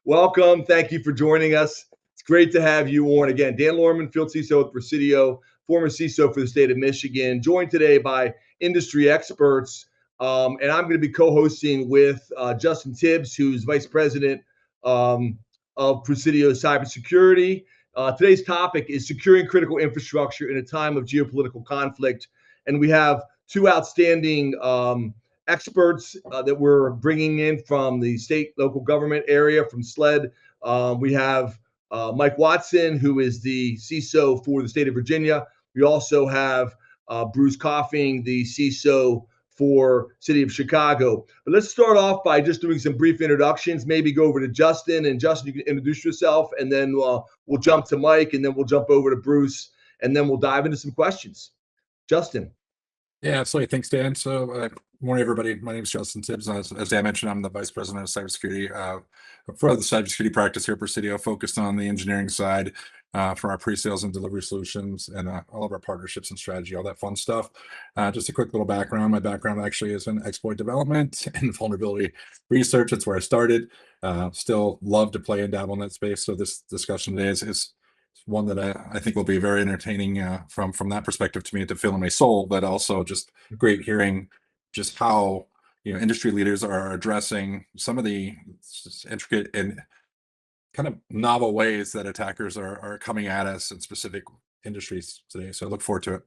Welcome. Thank you for joining us. It's great to have you on again. Dan Lohrmann, Field CISO with Presidio, former CISO for the state of Michigan, joined today by industry experts. And I'm going to be co-hosting with Justin Tibbs, who's Vice President of Presidio Cybersecurity. Today's topic is securing critical infrastructure in a time of geopolitical conflict. And we have two outstanding experts that we're bringing in from the state local government area from SLED. We have Mike Watson, who is the CISO for the state of Virginia. We also have Bruce Coffing, the CISO for city of Chicago. But let's start off by just doing some brief introductions, maybe go over to Justin, and Justin, you can introduce yourself, and then we'll jump to Mike, and then we'll jump over to Bruce, and then we'll dive into some questions. Justin. Yeah, absolutely. Thanks, Dan. So, good morning, everybody. My name is Justin Tibbs. As Dan mentioned, I'm the Vice President of Cybersecurity for the cybersecurity practice here at Presidio, focused on the engineering side for our pre-sales and delivery solutions and all of our partnerships and strategy, all that fun stuff. Just a quick little background. My background actually is in exploit development and vulnerability research. That's where I started. Still love to play and dabble in that space. So this discussion today is one that I think will be very entertaining from that perspective to me, to fill in my soul, but also just great hearing just how industry leaders are addressing some of the intricate and kind of novel ways that attackers are coming at us in specific industries today. So I look forward to it.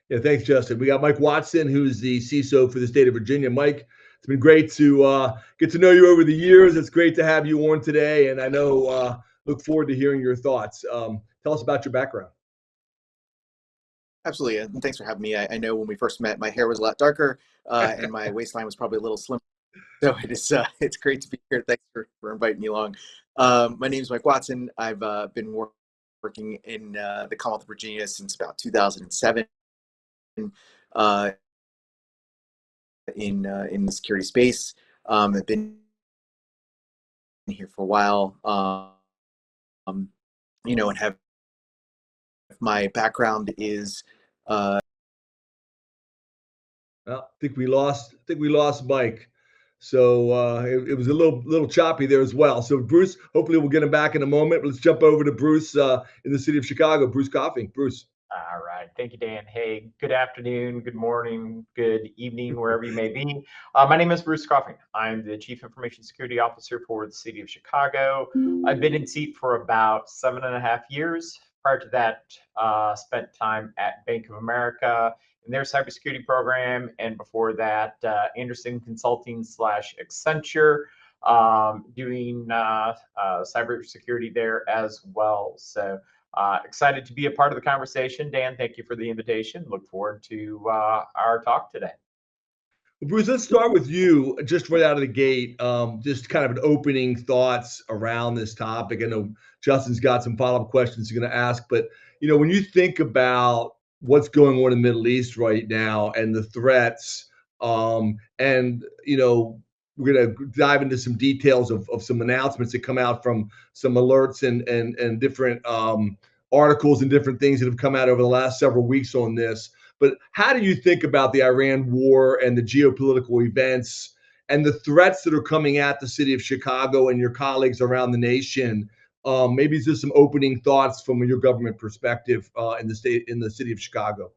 Yeah, thanks, Justin. We got Mike Watson, who's the CISO for the state of Virginia. Mike, it's been great to get to know you over the years. It's great to have you on today, and I know look forward to hearing your thoughts. Tell us about your background. Absolutely, and thanks for having me. I know when we first met, my hair was a lot darker, and my waistline was probably a little slimmer. So it's great to be here. Thanks for inviting me along. My name is Mike Watson. I've been working in the Commonwealth of Virginia since about 2007 in the security space. I've been here for a while. And have my background is well, I think we lost Mike. So it was a little choppy there as well. So Bruce, hopefully we'll get him back in a moment. Let's jump over to Bruce in the city of Chicago. Bruce Coffing. Bruce. All right. Thank you, Dan. Hey, good afternoon, good morning, good evening, wherever you may be. My name is Bruce Coffing. I'm the Chief Information Security Officer for the city of Chicago. I've been in seat for about 7.5 years. Prior to that, spent time at Bank of America in their cybersecurity program. And before that, Anderson Consulting / Accenture, doing cybersecurity there as well. So excited to be a part of the conversation. Dan, thank you for the invitation. Look forward to our talk today. Well, Bruce, let's start with you just right out of the gate. Just kind of an opening thoughts around this topic. I know Justin's got some follow-up questions he's going to ask, but when you think about what's going on in the Middle East right now and the threats, and we're going to dive into some details of some announcements that come out from some alerts and different articles and different things that have come out over the last several weeks on this. But how do you think about the Iran war and the geopolitical events and the threats that are coming at the city of Chicago and your colleagues around the nation? Maybe just some opening thoughts from your government perspective in the city of Chicago.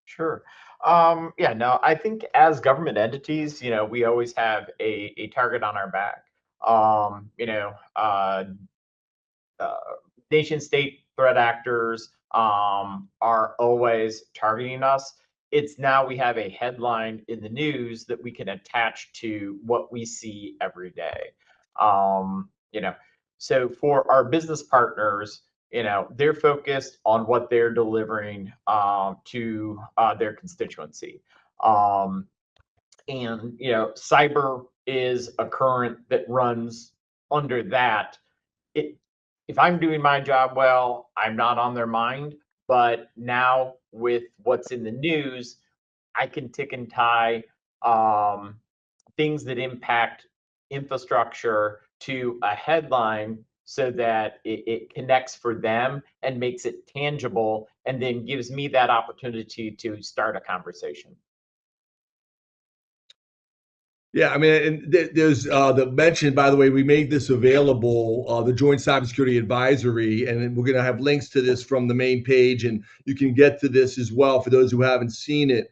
Sure. Yeah, no, I think as government entities, we always have a target on our back. Nation state threat actors are always targeting us. It's now we have a headline in the news that we can attach to what we see every day. So for our business partners, they're focused on what they're delivering to their constituency. Cyber is a current that runs under that. If I'm doing my job well, I'm not on their mind. But now with what's in the news, I can tick and tie things that impact infrastructure to a headline so that it connects for them and makes it tangible, and then gives me that opportunity to start a conversation. Yeah, I mean, and there's the mention, by the way, we made this available, the Joint Cybersecurity Advisory, and we're going to have links to this from the main page, and you can get to this as well for those who haven't seen it.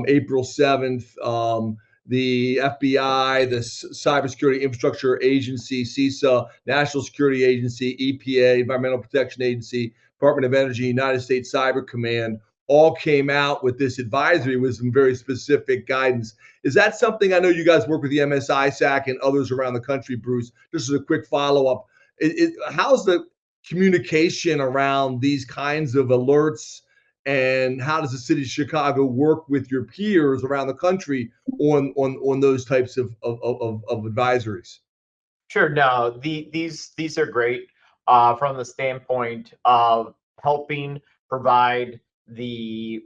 April 7th, the FBI, the Cybersecurity Infrastructure Agency, CISA, National Security Agency, EPA, Environmental Protection Agency, Department of Energy, United States Cyber Command, all came out with this advisory with some very specific guidance. Is that something, I know you guys work with the MSISAC and others around the country, Bruce, just as a quick follow-up. How's the communication around these kinds of alerts, and how does the city of Chicago work with your peers around the country on those types of advisories? Sure. No, these are great from the standpoint of helping provide the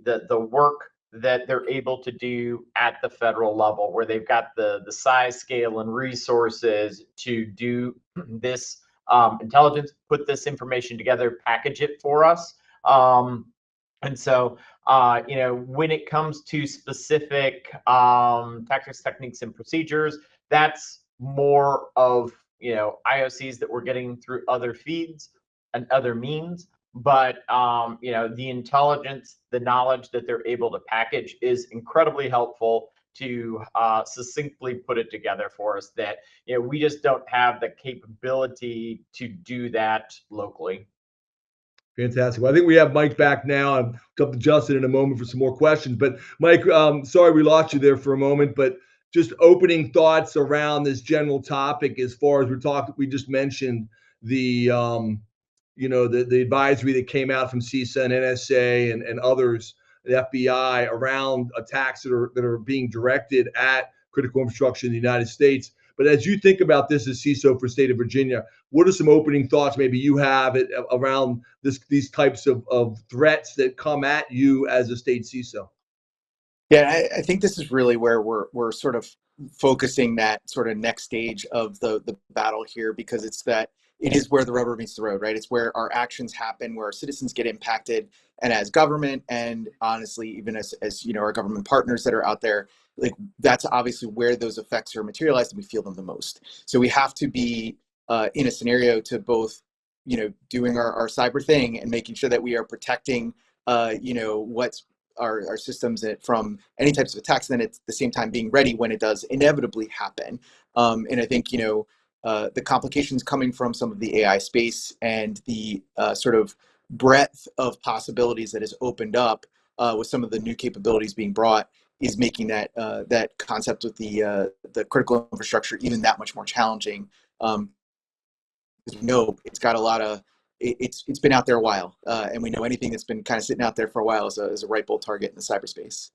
work that they're able to do at the federal level, where they've got the size, scale, and resources to do this intelligence, put this information together, package it for us. And so, when it comes to specific tactics, techniques, and procedures, that's more of IOCs that we're getting through other feeds and other means. But the intelligence, the knowledge that they're able to package is incredibly helpful to succinctly put it together for us. That we just don't have the capability to do that locally. Fantastic. Well, I think we have Mike back now. I'll come to Justin in a moment for some more questions. But Mike, sorry we lost you there for a moment, but just opening thoughts around this general topic as far as we just mentioned the the advisory that came out from CISA and NSA and others, the FBI, around attacks that are being directed at critical infrastructure in the United States. But as you think about this as CISO for state of Virginia, what are some opening thoughts maybe you have around these types of threats that come at you as a state CISO? Yeah, I think this is really where we're sort of focusing that sort of next stage of the battle here, because it is where the rubber meets the road, right? It's where our actions happen, where our citizens get impacted, and as government, and honestly, even as our government partners that are out there, like that's obviously where those effects are materialized, and we feel them the most. So we have to be in a scenario to both, doing our cyber thing and making sure that we are protecting, what's our systems from any types of attacks, and then at the same time being ready when it does inevitably happen. And I think, the complications coming from some of the AI space and the sort of breadth of possibilities that has opened up with some of the new capabilities being brought is making that concept with the critical infrastructure even that much more challenging. Because we know it's got a lot of it's been out there a while, and we know anything that's been kind of sitting out there for a while is a right bold target in the cyberspace.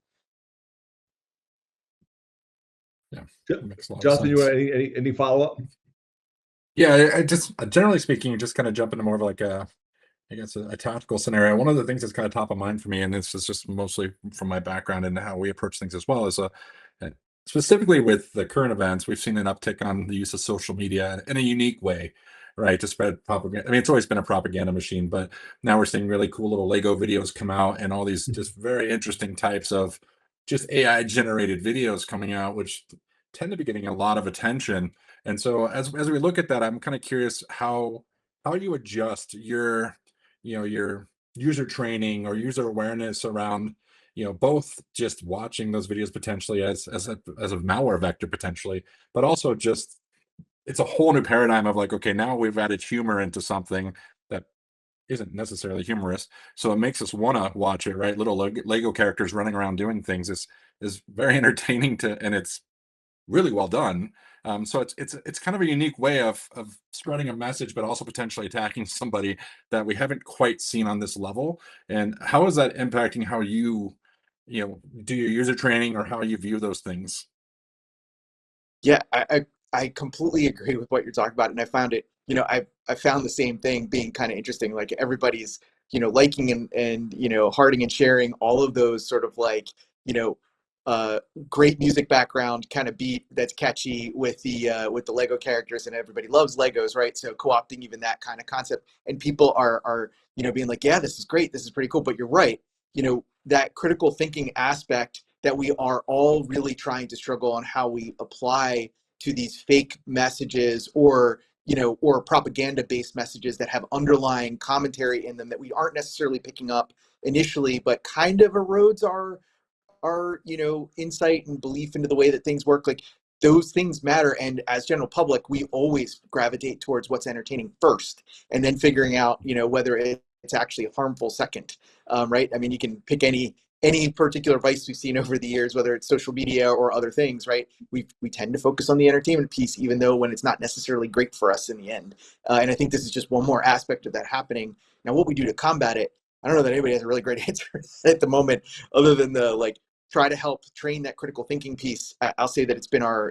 Yeah, that makes a lot of Justin, you sense. want any follow up? Yeah, I just generally speaking, just kind of jump into more of like a tactical scenario. One of the things that's kind of top of mind for me, and this is just mostly from my background and how we approach things as well, is specifically with the current events, we've seen an uptick on the use of social media in a unique way, right, to spread propaganda. I mean, it's always been a propaganda machine, but now we're seeing really cool little Lego videos come out, and all these just very interesting types of just AI generated videos coming out, which tend to be getting a lot of attention. And so as we look at that, I'm kind of curious how you adjust your user training or user awareness around both just watching those videos potentially as a malware vector potentially, but also just it's a whole new paradigm of like, okay, now we've added humor into something that isn't necessarily humorous, so it makes us want to watch it, right? Little Lego characters running around doing things is very entertaining and it's really well done. So it's kind of a unique way of spreading a message, but also potentially attacking somebody that we haven't quite seen on this level. And how is that impacting how you do your user training or how you view those things? Yeah, I completely agree with what you're talking about, and I found it. I found the same thing being kind of interesting. Like everybody's liking and hearting and sharing all of those sort of like great music background kind of beat that's catchy with the Lego characters, and everybody loves Legos, right? So co-opting even that kind of concept, and people are being like, yeah, this is great, this is pretty cool. But you're right, that critical thinking aspect that we are all really trying to struggle on how we apply to these fake messages or or propaganda-based messages that have underlying commentary in them that we aren't necessarily picking up initially, but kind of erodes our insight and belief into the way that things work. Like, those things matter, and as general public, we always gravitate towards what's entertaining first, and then figuring out whether it's actually harmful second. Right? I mean, you can pick any particular vice we've seen over the years, whether it's social media or other things, right? We tend to focus on the entertainment piece, even though when it's not necessarily great for us in the end. And I think this is just one more aspect of that happening. Now, what we do to combat it, I don't know that anybody has a really great answer at the moment, other than the try to help train that critical thinking piece. I'll say that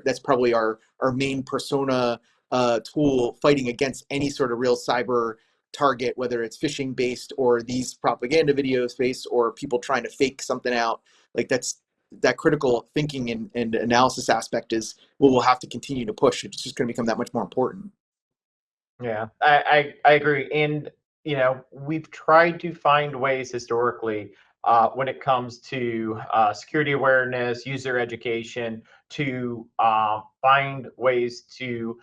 that's probably our main persona tool fighting against any sort of real cyber target, whether it's phishing based or these propaganda videos based or people trying to fake something out. That critical thinking and analysis aspect is what we'll have to continue to push. It's just going to become that much more important. Yeah, I agree. And, we've tried to find ways historically when it comes to security awareness, user education, to find ways to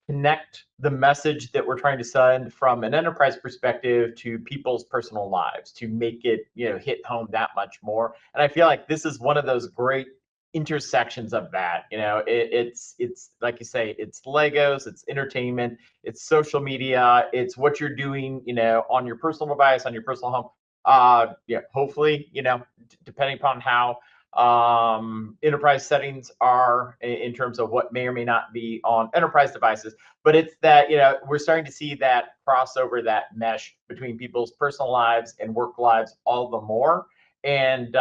connect the message that we're trying to send from an enterprise perspective to people's personal lives to make it, hit home that much more. And I feel like this is one of those great intersections of that. It's like you say, it's Legos, it's entertainment, it's social media, it's what you're doing, on your personal device, on your personal home. Hopefully, depending upon how enterprise settings are in terms of what may or may not be on enterprise devices, but it's that we're starting to see that crossover, that mesh between people's personal lives and work lives all the more. And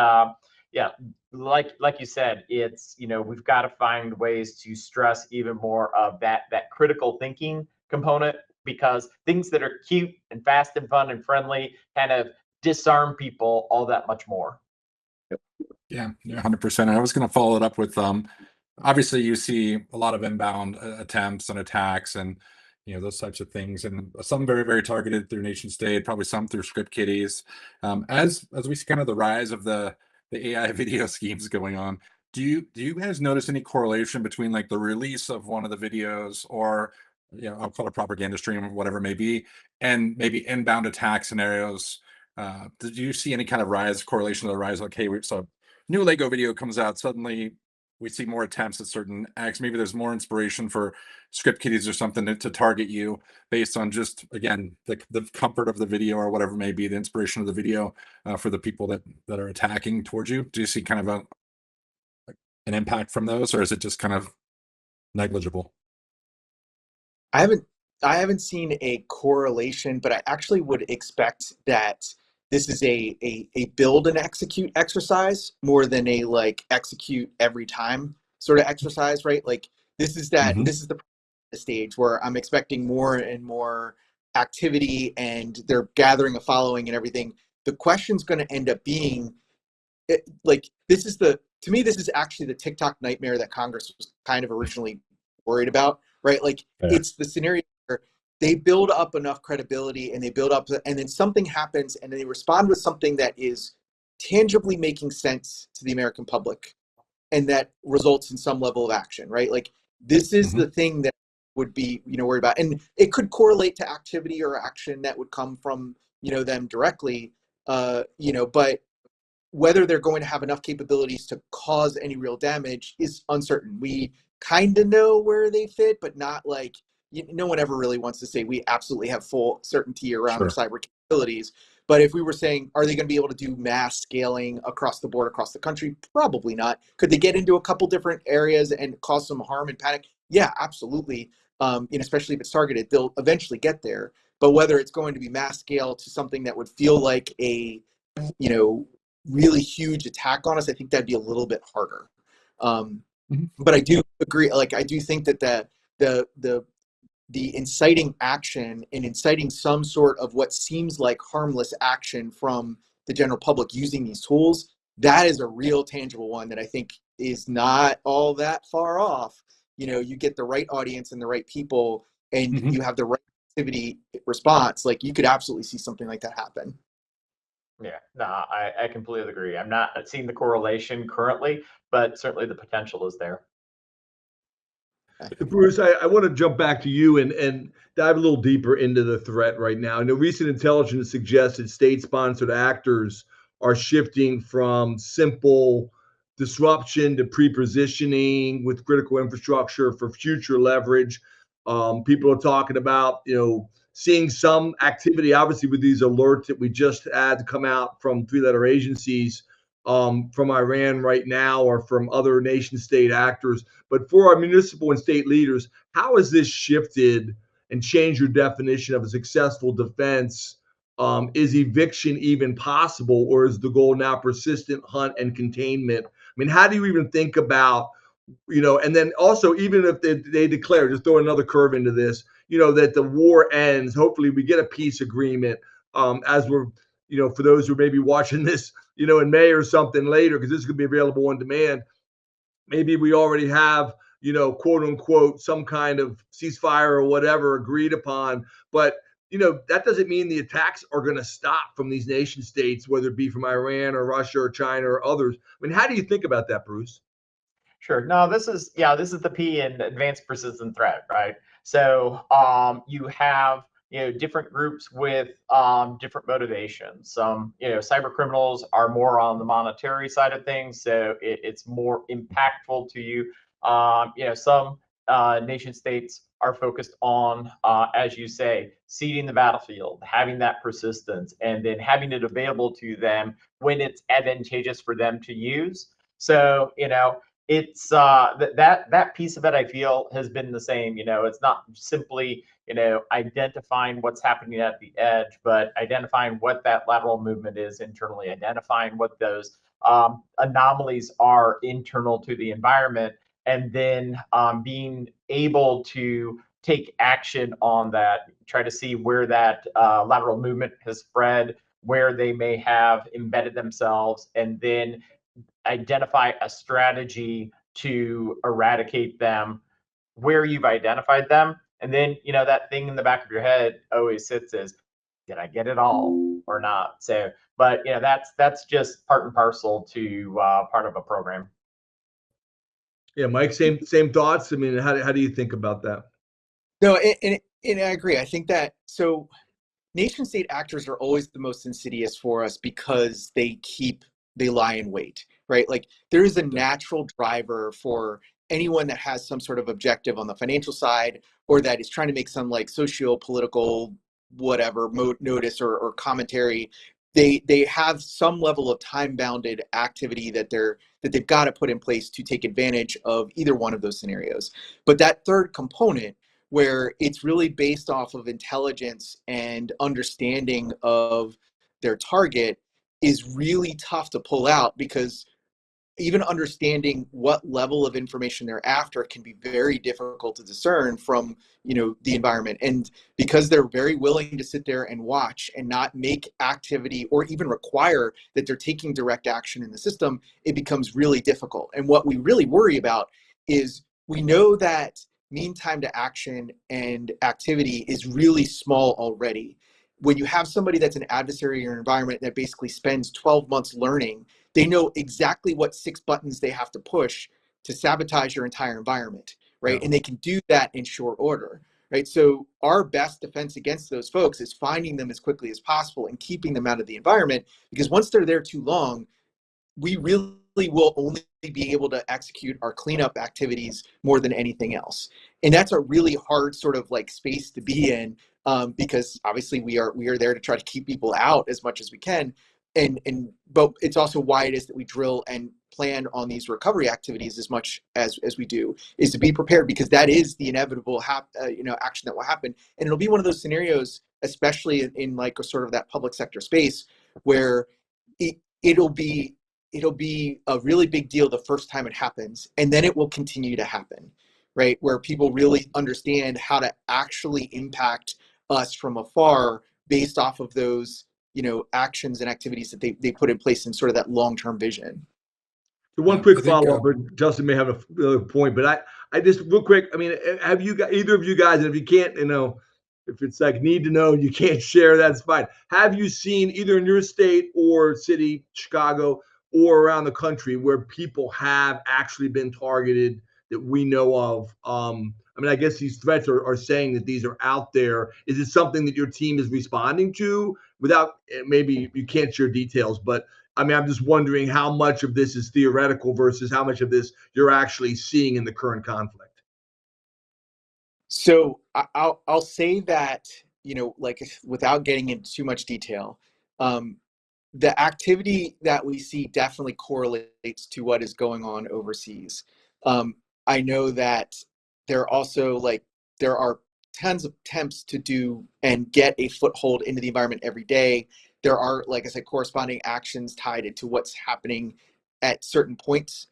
like you said, it's we've got to find ways to stress even more of that critical thinking component, because things that are cute and fast and fun and friendly kind of disarm people all that much more. Yeah, 100%. I was going to follow it up with obviously you see a lot of inbound attempts and attacks and those types of things, and some very, very targeted through nation state, probably some through script kiddies. As we see kind of the rise of the AI video schemes going on, do you guys notice any correlation between like the release of one of the videos, or I'll call it propaganda stream or whatever it may be, and maybe inbound attack scenarios? Did you see any kind of correlation to the rise? Okay, so new Lego video comes out, suddenly we see more attempts at certain acts. Maybe there's more inspiration for script kiddies or something to target you based on just, again, the comfort of the video or whatever may be, the inspiration of the video for the people that are attacking towards you. Do you see kind of an impact from those, or is it just kind of negligible? I haven't seen a correlation, but I actually would expect that this is a build and execute exercise more than a execute every time sort of exercise, right? Like, this is the stage where I'm expecting more and more activity, and they're gathering a following and everything. The question's going to end up being to me, this is actually the TikTok nightmare that Congress was kind of originally worried about, right? Like, it's the scenario where they build up enough credibility and then something happens and then they respond with something that is tangibly making sense to the American public, and that results in some level of action, right? Like, this is the thing that would be, worried about. And it could correlate to activity or action that would come from, them directly, but whether they're going to have enough capabilities to cause any real damage is uncertain. We kind of know where they fit, but not no one ever really wants to say we absolutely have full certainty around their cyber capabilities. But if we were saying, are they going to be able to do mass scaling across the board, across the country? Probably not. Could they get into a couple different areas and cause some harm and panic? Yeah, absolutely. Especially if it's targeted, they'll eventually get there. But whether it's going to be mass scale to something that would feel like a, really huge attack on us, I think that'd be a little bit harder. But I do agree. I do think that the inciting action and inciting some sort of what seems like harmless action from the general public using these tools, that is a real tangible one that I think is not all that far off. You get the right audience and the right people, and you have the right activity response. Like, you could absolutely see something like that happen. Yeah, no, I completely agree. I'm not seeing the correlation currently, but certainly the potential is there. Bruce, I want to jump back to you and dive a little deeper into the threat right now. I know recent intelligence suggests that state-sponsored actors are shifting from simple disruption to pre-positioning with critical infrastructure for future leverage. People are talking about, seeing some activity, obviously, with these alerts that we just had come out from three-letter agencies from Iran right now or from other nation state actors. But for our municipal and state leaders, how has this shifted and changed your definition of a successful defense? Is eviction even possible, or is the goal now persistent hunt and containment? I mean, how do you even think about, and then also, even if they declare, just throw another curve into this, that the war ends, hopefully we get a peace agreement as we're, for those who may be watching this, in May or something later, because this is going to be available on demand. Maybe we already have, quote unquote, some kind of ceasefire or whatever agreed upon. But, that doesn't mean the attacks are going to stop from these nation states, whether it be from Iran or Russia or China or others. I mean, how do you think about that, Bruce? Sure. No, this is the P in advanced persistent threat, right? So you have different groups with different motivations. Some cyber criminals are more on the monetary side of things, so it's more impactful to you. Some nation states are focused on, as you say, seeding the battlefield, having that persistence, and then having it available to them when it's advantageous for them to use. So it's that piece of it, I feel, has been the same. It's not simply identifying what's happening at the edge, but identifying what that lateral movement is internally, identifying what those anomalies are internal to the environment, and then being able to take action on that, try to see where that lateral movement has spread, where they may have embedded themselves, and then identify a strategy to eradicate them where you've identified them. And then, that thing in the back of your head always sits as, did I get it all or not? So, but that's just part and parcel to part of a program. Yeah, Mike, same thoughts. I mean, how do you think about that? No, and I agree. I think that nation state actors are always the most insidious for us because they lie in wait, right? Like there is a natural driver for anyone that has some sort of objective on the financial side, or that is trying to make some like socio-political whatever notice or commentary. They have some level of time-bounded activity that they've got to put in place to take advantage of either one of those scenarios. But that third component, where it's really based off of intelligence and understanding of their target, is really tough to pull out, because even understanding what level of information they're after can be very difficult to discern from the environment. And because they're very willing to sit there and watch and not make activity or even require that they're taking direct action in the system, it becomes really difficult. And what we really worry about is, we know that mean time to action and activity is really small already. When you have somebody that's an adversary in your environment that basically spends 12 months learning, they know exactly what 6 buttons they have to push to sabotage your entire environment, right? Yeah. And they can do that in short order, right? So our best defense against those folks is finding them as quickly as possible and keeping them out of the environment, because once they're there too long, we really will only be able to execute our cleanup activities more than anything else. And that's a really hard sort of like space to be in, because obviously we are there to try to keep people out as much as we can. But it's also why it is that we drill and plan on these recovery activities as much as we do, is to be prepared, because that is the inevitable action that will happen. And it'll be one of those scenarios, especially in like a sort of that public sector space, where it'll be a really big deal the first time it happens, and then it will continue to happen, right? Where people really understand how to actually impact us from afar based off of those, actions and activities that they put in place in sort of that long-term vision. So one quick follow-up, but Justin may have another point, but I just real quick, I mean, have you got either of you guys, and if you can't, if it's like need to know and you can't share, that's fine. Have you seen either in your state or city, Chicago, or around the country where people have actually been targeted that we know of? I mean, I guess these threats are saying that these are out there. Is it something that your team is responding to without, maybe you can't share details, but I mean, I'm just wondering how much of this is theoretical versus how much of this you're actually seeing in the current conflict. So I'll say that, you know, like without getting into too much detail, the activity that we see definitely correlates to what is going on overseas. I know that there are tons of attempts to do and get a foothold into the environment every day. There are, like I said, corresponding actions tied into what's happening at certain points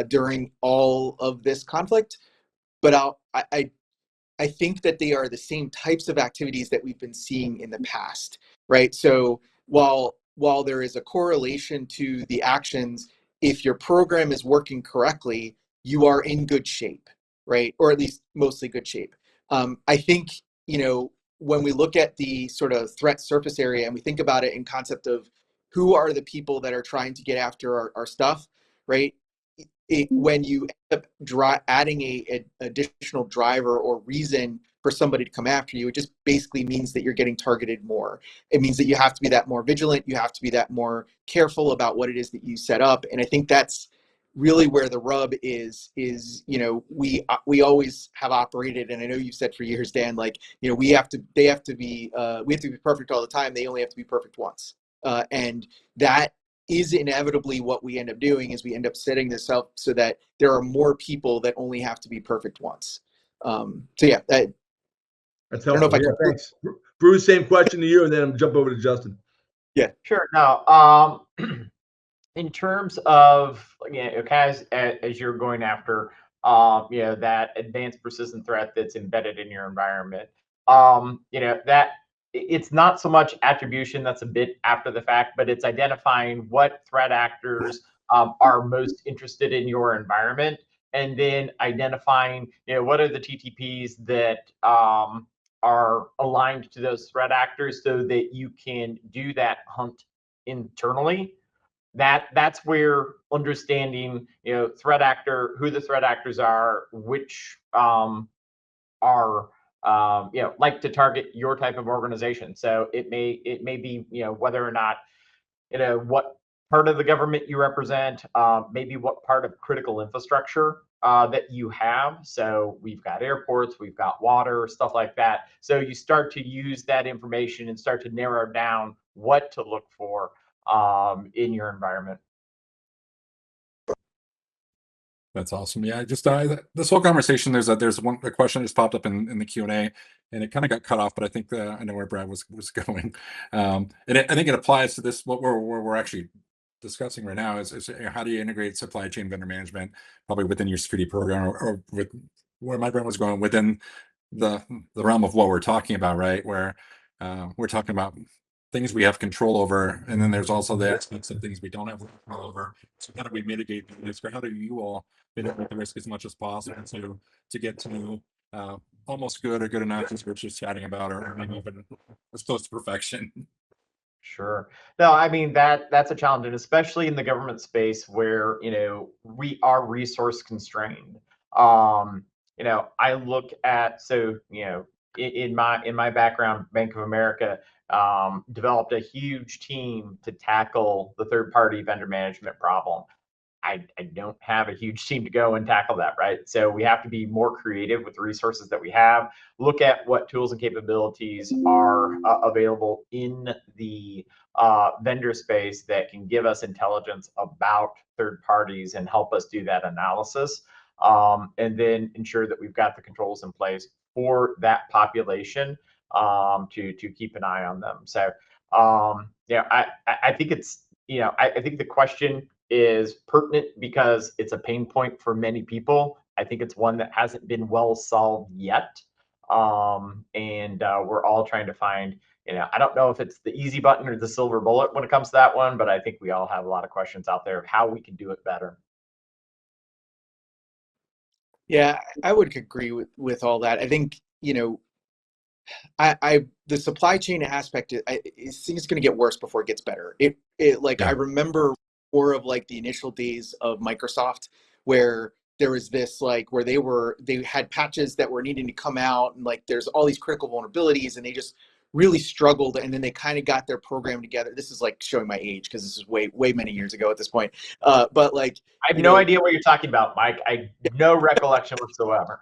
during all of this conflict. But I think that they are the same types of activities that we've been seeing in the past, right? So while there is a correlation to the actions, if your program is working correctly, you are in good shape, right? Or at least mostly good shape. I think, you know, when we look at the sort of threat surface area and we think about it in concept of who are the people that are trying to get after our stuff, right? When you end up adding a additional driver or reason for somebody to come after you, it just basically means that you're getting targeted more. It means that you have to be that more vigilant. You have to be that more careful about what it is that you set up. And I think that's really where the rub is, you know, we always have operated, and I know you've said for years, Dan, like, you know, we have to be perfect all the time. They only have to be perfect once. And that is inevitably what we end up doing, is we end up setting this up so that there are more people that only have to be perfect once. So yeah, that's helpful. I don't know if I can. Thanks. Bruce, same question to you, and then I'm jump over to Justin. Yeah, sure. Now, in terms of, you know, as you're going after, you know, that advanced persistent threat that's embedded in your environment, you know, that it's not so much attribution, that's a bit after the fact, but it's identifying what threat actors are most interested in your environment, and then identifying, you know, what are the TTPs that are aligned to those threat actors so that you can do that hunt internally. That's where understanding, you know, who the threat actors are, which are you know, like to target your type of organization. So it may be, you know, whether or not, you know, what part of the government you represent, maybe what part of critical infrastructure that you have. So we've got airports, we've got water, stuff like that. So you start to use that information and start to narrow down what to look for in your environment. That's awesome. Yeah, just this whole conversation. There's a question that just popped up in the Q&A, and it kind of got cut off. But I think I know where Brad was going, and I think it applies to this. What we're actually discussing right now is how do you integrate supply chain vendor management, probably within your security program, or with where my brain was going within the realm of what we're talking about, right? Where we're talking about things we have control over, and then there's also the aspects of things we don't have control over. So how do we mitigate the risk, or how do you all mitigate the risk as much as possible to get to almost good or good enough, as we're just chatting about, or maybe even as close to perfection? Sure. No, I mean, that's a challenge, and especially in the government space where, you know, we are resource constrained. You know, I look at, so, you know, in my background, Bank of America developed a huge team to tackle the third party vendor management problem. I don't have a huge team to go and tackle that, right? So we have to be more creative with the resources that we have, look at what tools and capabilities are available in the vendor space that can give us intelligence about third parties and help us do that analysis, and then ensure that we've got the controls in place for that population, to keep an eye on them. So yeah, I think it's, you know, I think the question is pertinent because it's a pain point for many people. I think it's one that hasn't been well solved yet. And we're all trying to find, you know, I don't know if it's the easy button or the silver bullet when it comes to that one, but I think we all have a lot of questions out there of how we can do it better. Yeah, I would agree with all that. I think, you know, The supply chain aspect, I think it's going to get worse before it gets better. Like, Yeah. I remember more of like the initial days of Microsoft where there was this like where they had patches that were needing to come out, and like there's all these critical vulnerabilities, and they just really struggled, and then they kind of got their program together. This is like showing my age because this is way many years ago at this point. But like, I have no idea what you're talking about, Mike. I no recollection whatsoever.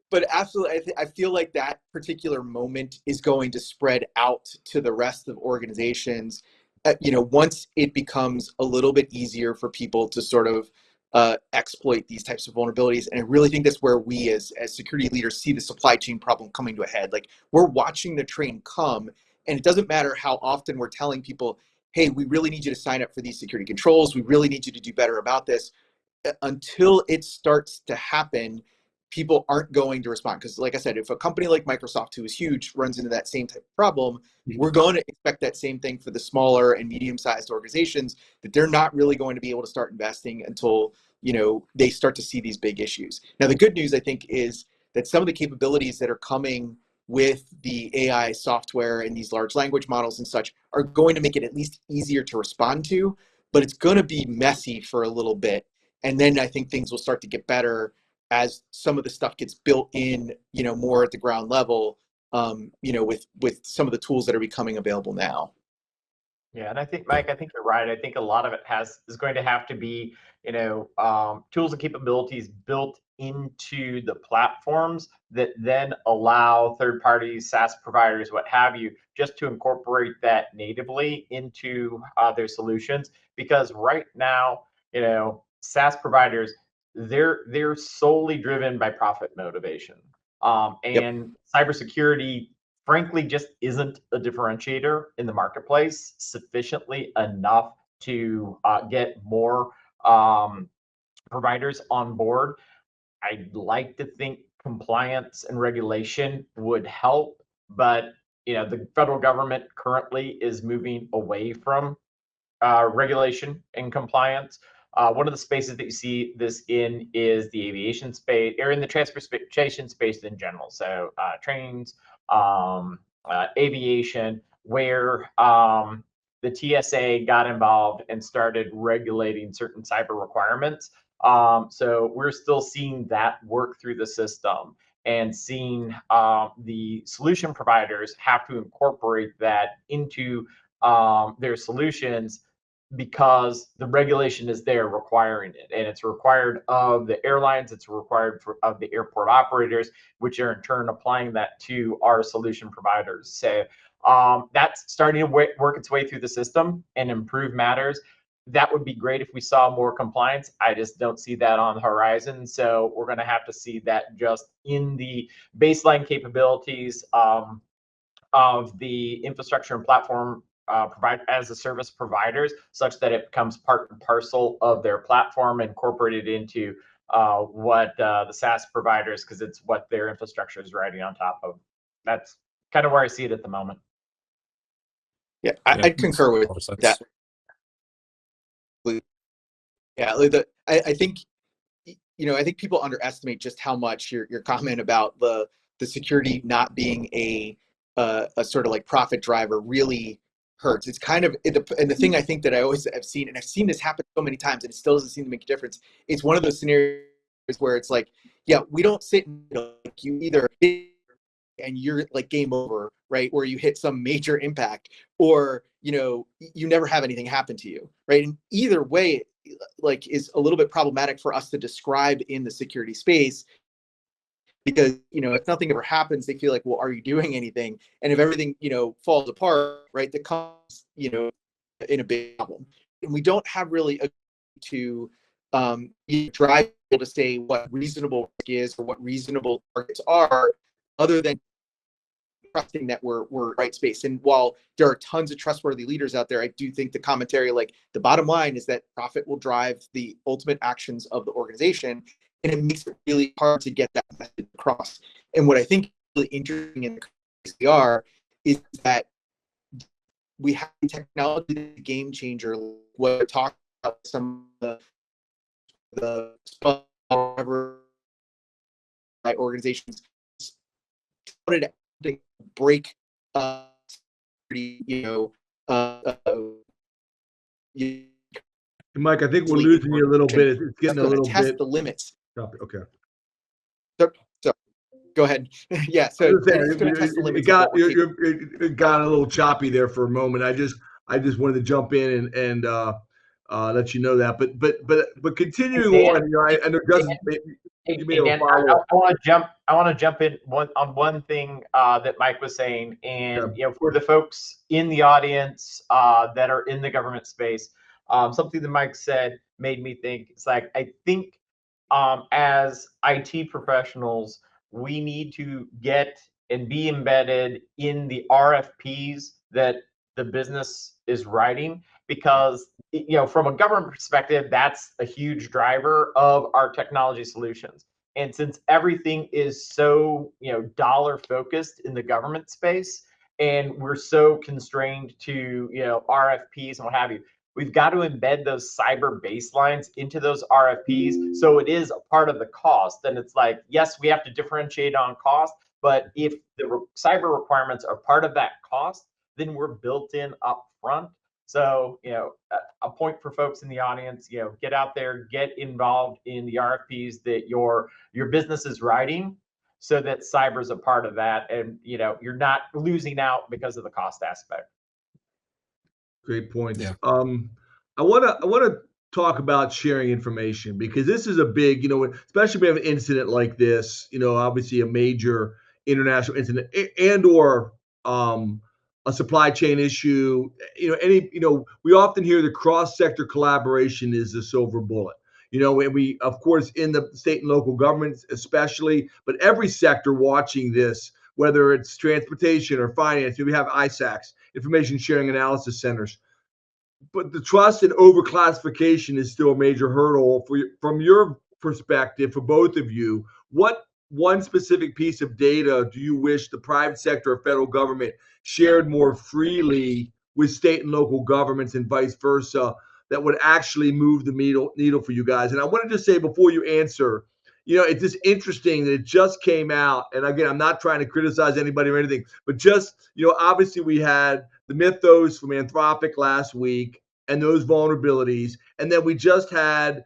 But absolutely, I feel like that particular moment is going to spread out to the rest of organizations. Once it becomes a little bit easier for people to sort of exploit these types of vulnerabilities, and I really think that's where we, as security leaders, see the supply chain problem coming to a head. Like, we're watching the train come, and it doesn't matter how often we're telling people, "Hey, we really need you to sign up for these security controls. We really need you to do better about this." Until it starts to happen, people aren't going to respond. Because like I said, if a company like Microsoft, who is huge, runs into that same type of problem, we're going to expect that same thing for the smaller and medium-sized organizations, that they're not really going to be able to start investing until they start to see these big issues. Now, the good news, I think, is that some of the capabilities that are coming with the AI software and these large language models and such are going to make it at least easier to respond to, but it's going to be messy for a little bit. And then I think things will start to get better as some of the stuff gets built in, more at the ground level, with some of the tools that are becoming available now. Yeah, and I think, Mike, I think you're right. I think a lot of it is going to have to be, tools and capabilities built into the platforms that then allow third parties, SaaS providers, what have you, just to incorporate that natively into their solutions. Because right now, SaaS providers, they're solely driven by profit motivation. And cybersecurity, frankly, just isn't a differentiator in the marketplace sufficiently enough to get more providers on board. I'd like to think compliance and regulation would help, but the federal government currently is moving away from regulation and compliance. One of the spaces that you see this in is the aviation space, or in the transportation space in general. So trains, aviation, where the TSA got involved and started regulating certain cyber requirements. So we're still seeing that work through the system, and seeing the solution providers have to incorporate that into their solutions, because the regulation is there requiring it, and it's required of the airlines, it's required of the airport operators, which are in turn applying that to our solution providers. So that's starting to work its way through the system and improve matters. That would be great if we saw more compliance. I just don't see that on the horizon. So we're going to have to see that just in the baseline capabilities of the infrastructure and platform provide as a service providers, such that it becomes part and parcel of their platform, incorporated into what the SaaS providers, because it's what their infrastructure is riding on top of. That's kind of where I see it at the moment. Yeah, I'd concur with that. Yeah, I think I think people underestimate just how much your comment about the security not being a sort of like profit driver really hurts. It's kind of, and the thing I think that I always have seen, and I've seen this happen so many times, and it still doesn't seem to make a difference. It's one of those scenarios where it's like, yeah, we don't sit like you either hit and you're like game over, right? Where you hit some major impact, or you never have anything happen to you, right? And either way, like, is a little bit problematic for us to describe in the security space, because if nothing ever happens, they feel like, well, are you doing anything? And if everything falls apart, right, that comes in a big problem. And we don't have really a to drive people to say what reasonable risk is, or what reasonable targets are, other than trusting that we're right space. And while there are tons of trustworthy leaders out there, I do think the commentary, like, the bottom line is that profit will drive the ultimate actions of the organization, and it makes it really hard to get that message across. And what I think is really interesting in the CR is that we have technology that's a game changer. What we're talking about, some of the organizations started to break, Mike, I think we're losing you a little bit. It's getting a little test bit. the limits. Okay. So go ahead. Yeah. So it's going to test the limits. It got a little choppy there for a moment. I just wanted to jump in and let you know that. But continuing on, I know Justin. You may Dan, follow. I want to jump in on one thing that Mike was saying, and for the folks in the audience that are in the government space, something that Mike said made me think. It's like, I think as IT professionals, we need to get and be embedded in the RFPs that the business is writing, because from a government perspective, that's a huge driver of our technology solutions. And since everything is so dollar focused in the government space, and we're so constrained to RFPs and what have you, we've got to embed those cyber baselines into those RFPs, so it is a part of the cost. And it's like, yes, we have to differentiate on cost, but if the cyber requirements are part of that cost, then we're built in up front. So, a point for folks in the audience, get out there, get involved in the RFPs that your business is writing, so that cyber is a part of that, and you're not losing out because of the cost aspect. Great points. Yeah. I wanna talk about sharing information, because this is a big, especially if we have an incident like this, obviously a major international incident and or a supply chain issue. We often hear the cross-sector collaboration is the silver bullet. And we, of course, in the state and local governments especially, but every sector watching this, whether it's transportation or finance, we have ISACs, information sharing analysis centers. But the trust and overclassification is still a major hurdle from your perspective, for both of you. What one specific piece of data do you wish the private sector or federal government shared more freely with state and local governments and vice versa, that would actually move the needle for you guys? And I want to just say before you answer, it's just interesting that it just came out. And again, I'm not trying to criticize anybody or anything, but just, obviously we had the mythos from Anthropic last week and those vulnerabilities. And then we just had,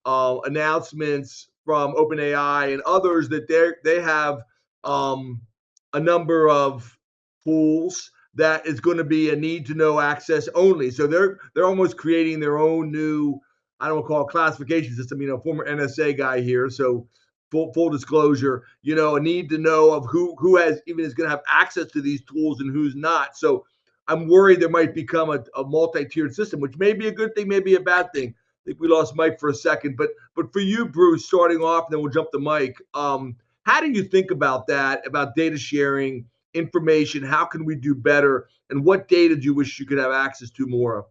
announcements from OpenAI and others that they have a number of tools that is going to be a need to know access only. So they're almost creating their own new, I don't want to call it classification system, former NSA guy here. So full disclosure, a need to know of who is going to have access to these tools and who's not. So I'm worried there might become a multi-tiered system, which may be a good thing, may be a bad thing. I think we lost Mike for a second, but for you, Bruce, starting off, and then we'll jump to Mike. How do you think about that, about data sharing, information? How can we do better? And what data do you wish you could have access to more of?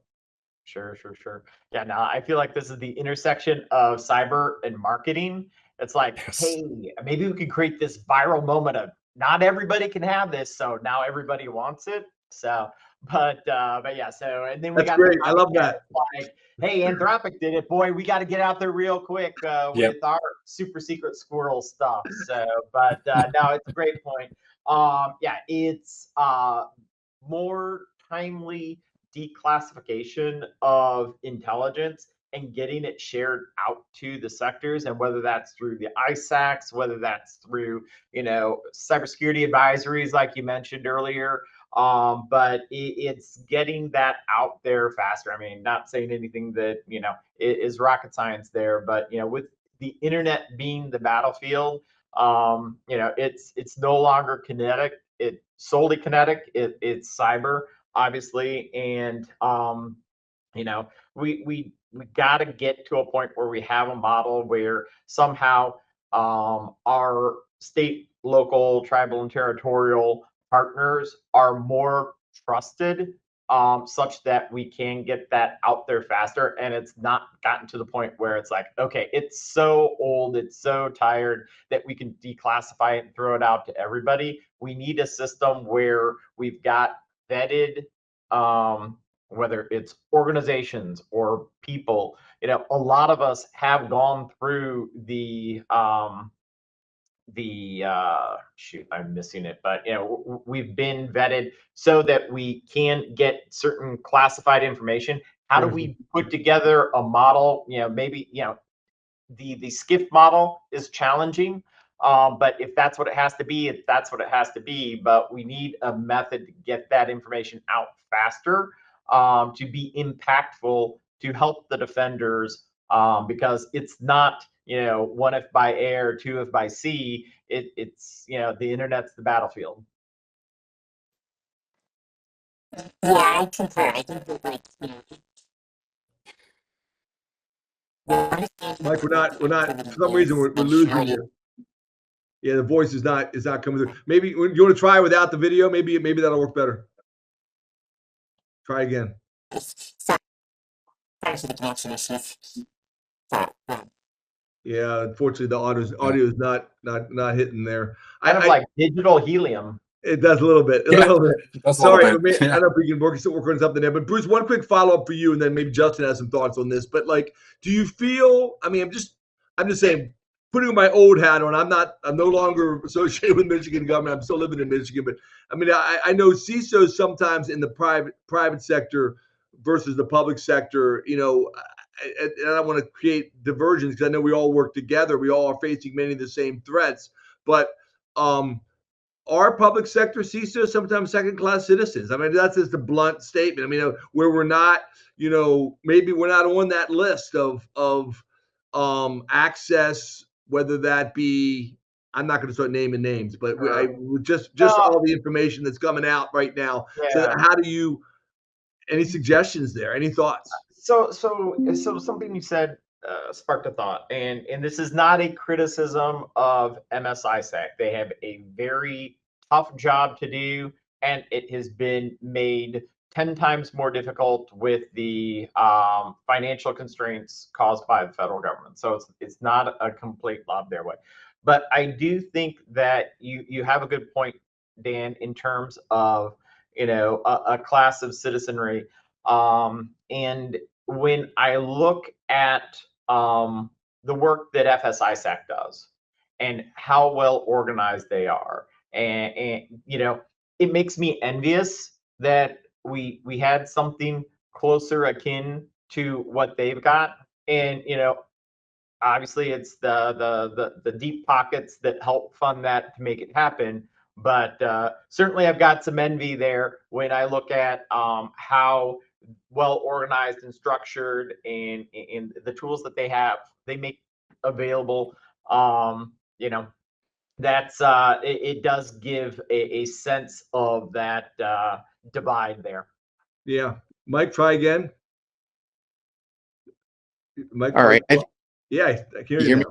Sure. Yeah, no, I feel like this is the intersection of cyber and marketing. It's like, Yes. hey, maybe we can create this viral moment of not everybody can have this, so now everybody wants it. So, but yeah, so and then we That's got great. I love that. Like, hey, Anthropic did it, boy. We got to get out there real quick with our super secret squirrel stuff. So, but no, it's a great point. Yeah, it's more timely declassification of intelligence and getting it shared out to the sectors, and whether that's through the ISACs, whether that's through cybersecurity advisories like you mentioned earlier, but it's getting that out there faster. I mean, not saying anything that is rocket science there, but with the internet being the battlefield, it's no longer kinetic, it's solely kinetic, it's cyber, obviously. And we got to get to a point where we have a model where somehow our state, local, tribal, and territorial partners are more trusted, such that we can get that out there faster. And it's not gotten to the point where it's like, okay, it's so old, it's so tired that we can declassify it and throw it out to everybody. We need a system where we've got vetted, whether it's organizations or people. A lot of us have gone through the shoot, I'm missing it, but we've been vetted so that we can get certain classified information. How do we put together a model? Maybe the SCIF model is challenging, but if that's what it has to be, that's what it has to be. But we need a method to get that information out faster, to be impactful, to help the defenders, because it's not, one if by air, two if by sea. It's the internet's the battlefield. Yeah, I concur. I think that, like, Mike, we're not, for some reason, we're losing you. Yeah, the voice is not coming through. Maybe you want to try without the video? Maybe that'll work better. Try again. Sorry for the connection issues. Yeah, unfortunately, the audio is not hitting there. Kind of like digital helium. It does a little bit. Sorry, I don't know if we can work on something there. But Bruce, one quick follow-up for you, and then maybe Justin has some thoughts on this. But like, do you feel? I mean, I'm just saying, putting my old hat on. I'm no longer associated with Michigan government. I'm still living in Michigan. But I mean, I know CISOs sometimes in the private sector versus the public sector. And I don't want to create diversions because I know we all work together. We all are facing many of the same threats. But are public sector CISOs sometimes second-class citizens? I mean, that's just a blunt statement. I mean, where we're not, maybe we're not on that list of access, whether that be, I'm not going to start naming names, but just all the information that's coming out right now. Yeah. So how do you? Any suggestions there? Any thoughts? So something you said sparked a thought, and this is not a criticism of MSISAC. They have a very tough job to do, and it has been made 10 times more difficult with the financial constraints caused by the federal government. So it's not a complete lob their way. But I do think that you have a good point, Dan, in terms of a class of citizenry. And when I look at the work that FSISAC does and how well organized they are, and it makes me envious that we had something closer akin to what they've got. And obviously it's the deep pockets that help fund that to make it happen. But certainly I've got some envy there when I look at how well organized and structured and the tools that they make available. That's it does give a sense of that divide there. Yeah. Mike, try again. Mike, all right. Yeah, I can hear you hear now. me?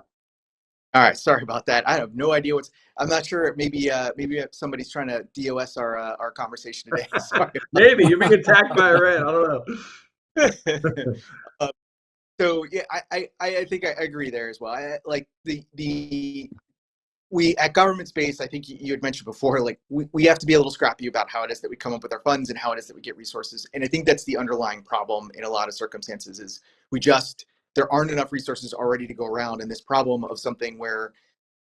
All right, sorry about that. I have no idea I'm not sure. Maybe somebody's trying to DOS our conversation today. Sorry. Maybe you're being attacked by Iran. I don't know. So yeah, I think I agree there as well. Like we at government space, I think you had mentioned before, like we have to be a little scrappy about how it is that we come up with our funds and how it is that we get resources. And I think that's the underlying problem in a lot of circumstances is there aren't enough resources already to go around. And this problem of something where,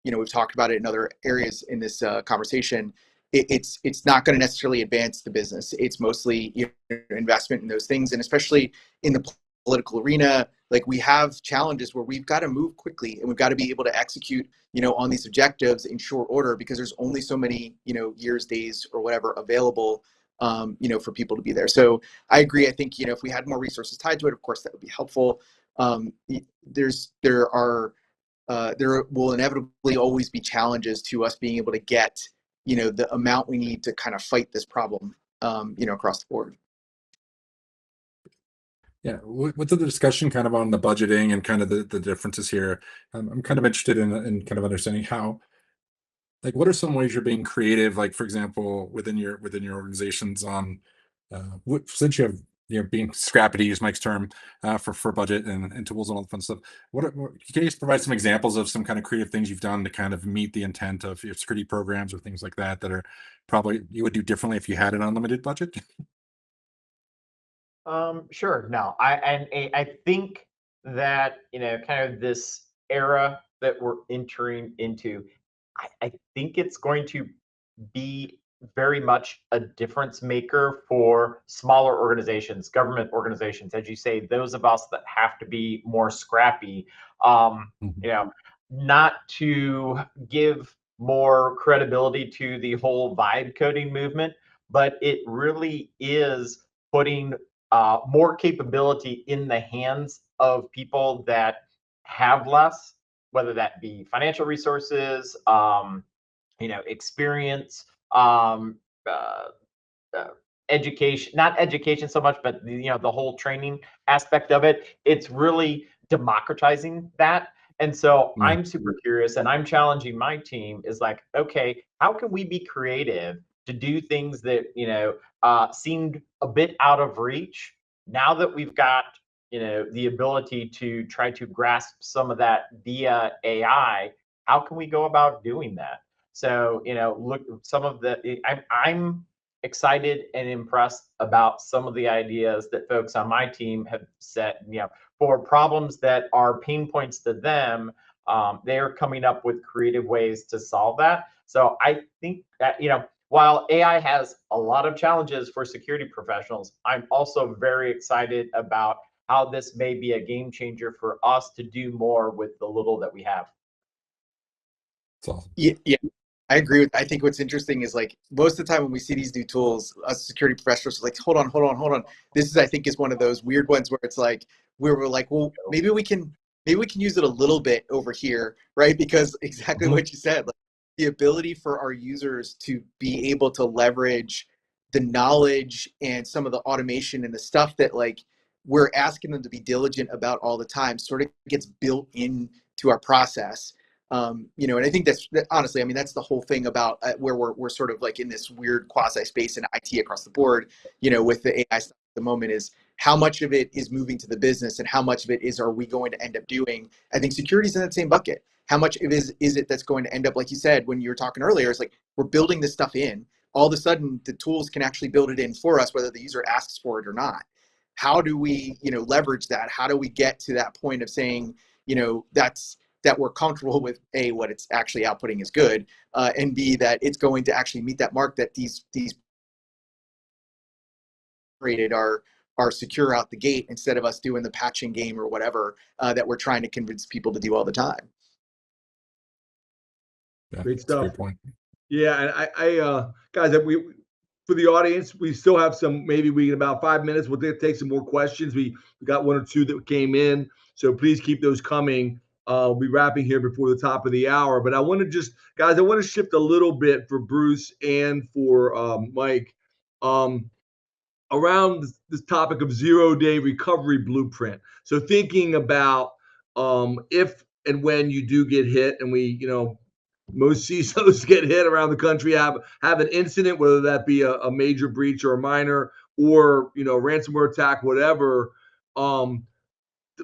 we've talked about it in other areas in this conversation, it's not going to necessarily advance the business. It's mostly investment in those things. And especially in the political arena, like we have challenges where we've got to move quickly and we've got to be able to execute, on these objectives in short order because there's only so many, years, days, or whatever available, for people to be there. So I agree. I think, if we had more resources tied to it, of course, that would be helpful. There will inevitably always be challenges to us being able to get, the amount we need to kind of fight this problem, across the board. Yeah, with the discussion kind of on the budgeting and kind of the differences here, I'm kind of interested in kind of understanding how, like, what are some ways you're being creative, like, for example, within your organizations on, since you have, being scrappy, to use Mike's term, for budget and tools and all the fun stuff. Can you just provide some examples of some kind of creative things you've done to kind of meet the intent of your security programs or things like that are probably you would do differently if you had an unlimited budget? Sure. No, I think that kind of this era that we're entering into I think it's going to be very much a difference maker for smaller organizations, government organizations, as you say, those of us that have to be more scrappy. You know, not to give more credibility to the whole vibe coding movement, but it really is putting more capability in the hands of people that have less, whether that be financial resources, experience, um, uh, uh, education, not education so much, but the whole training aspect of it. It's really democratizing that. And so I'm super curious, and I'm challenging my team is like, okay, how can we be creative to do things that seemed a bit out of reach? Now that we've got the ability to try to grasp some of that via AI, how can we go about doing that? So look, some of the I'm excited and impressed about some of the ideas that folks on my team have set. For problems that are pain points to them, they are coming up with creative ways to solve that. So I think that while AI has a lot of challenges for security professionals, I'm also very excited about how this may be a game changer for us to do more with the little that we have. That's awesome. Yeah, I agree with. I think what's interesting is like most of the time when we see these new tools, us security professionals are like, hold on. This is, I think, is one of those weird ones where it's like we're like, well, maybe we can use it a little bit over here, right? Because exactly what you said, like, the ability for our users to be able to leverage the knowledge and some of the automation and the stuff that like we're asking them to be diligent about all the time sort of gets built into our process. And I think that's honestly, I mean, that's the whole thing about where we're sort of like in this weird quasi space in IT across the board, with the AI stuff at the moment, is how much of it is moving to the business and how much of it are we going to end up doing? I think security's in that same bucket. How much of it is it that's going to end up, like you said, when you were talking earlier, it's like we're building this stuff in. All of a sudden, the tools can actually build it in for us, whether the user asks for it or not. How do we, leverage that? How do we get to that point of saying, that we're comfortable with A, what it's actually outputting is good, and B, that it's going to actually meet that mark that these created are secure out the gate instead of us doing the patching game or whatever that we're trying to convince people to do all the time. Yeah, Great stuff. Great point. Yeah, and I guys, for the audience, we still have some. Maybe we in about 5 minutes we'll take some more questions. We got one or two that came in, so please keep those coming. We'll be wrapping here before the top of the hour, but I want to just, guys, I want to shift a little bit for Bruce and for Mike around this topic of 0-day recovery blueprint. So thinking about if and when you do get hit, and we, most CISOs get hit around the country, have an incident, whether that be a major breach or a minor, or ransomware attack, whatever.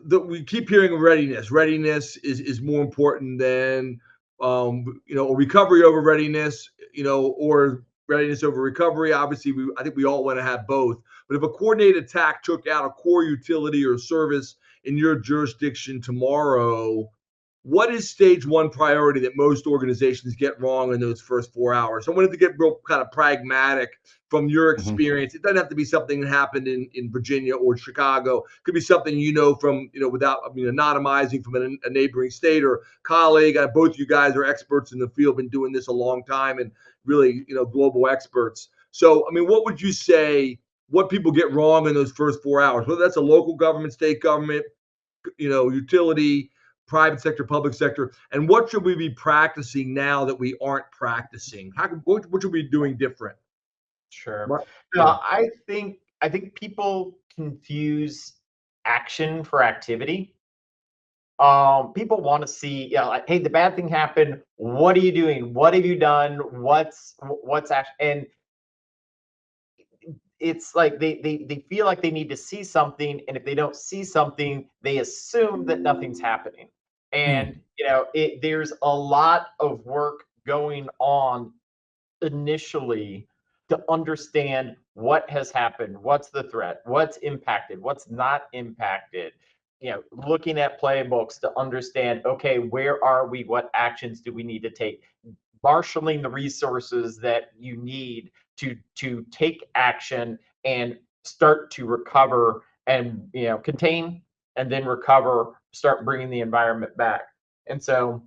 We keep hearing readiness. Readiness is more important than a recovery over readiness, or readiness over recovery. Obviously, I think we all want to have both. But if a coordinated attack took out a core utility or service in your jurisdiction tomorrow, what is stage one priority that most organizations get wrong in those first 4 hours? So I wanted to get real kind of pragmatic from your experience. It doesn't have to be something that happened in Virginia or Chicago. It could be something from, without anonymizing, from a neighboring state or colleague. Both you guys are experts in the field, been doing this a long time, and really, global experts. So, what would you say, what people get wrong in those first 4 hours, whether that's a local government, state government, utility, private sector, public sector, and what should we be practicing now that we aren't practicing? What should we be doing different? Sure. I think people confuse action for activity. People want to see, like, hey, the bad thing happened. What are you doing? What have you done? What's action? And it's like they feel like they need to see something, and if they don't see something, they assume that nothing's happening. And there's a lot of work going on initially to understand what has happened, what's the threat, what's impacted, what's not impacted. Looking at playbooks to understand, okay, where are we? What actions do we need to take? marshaling the resources that you need to take action and start to recover and contain and then recover, start bringing the environment back. And so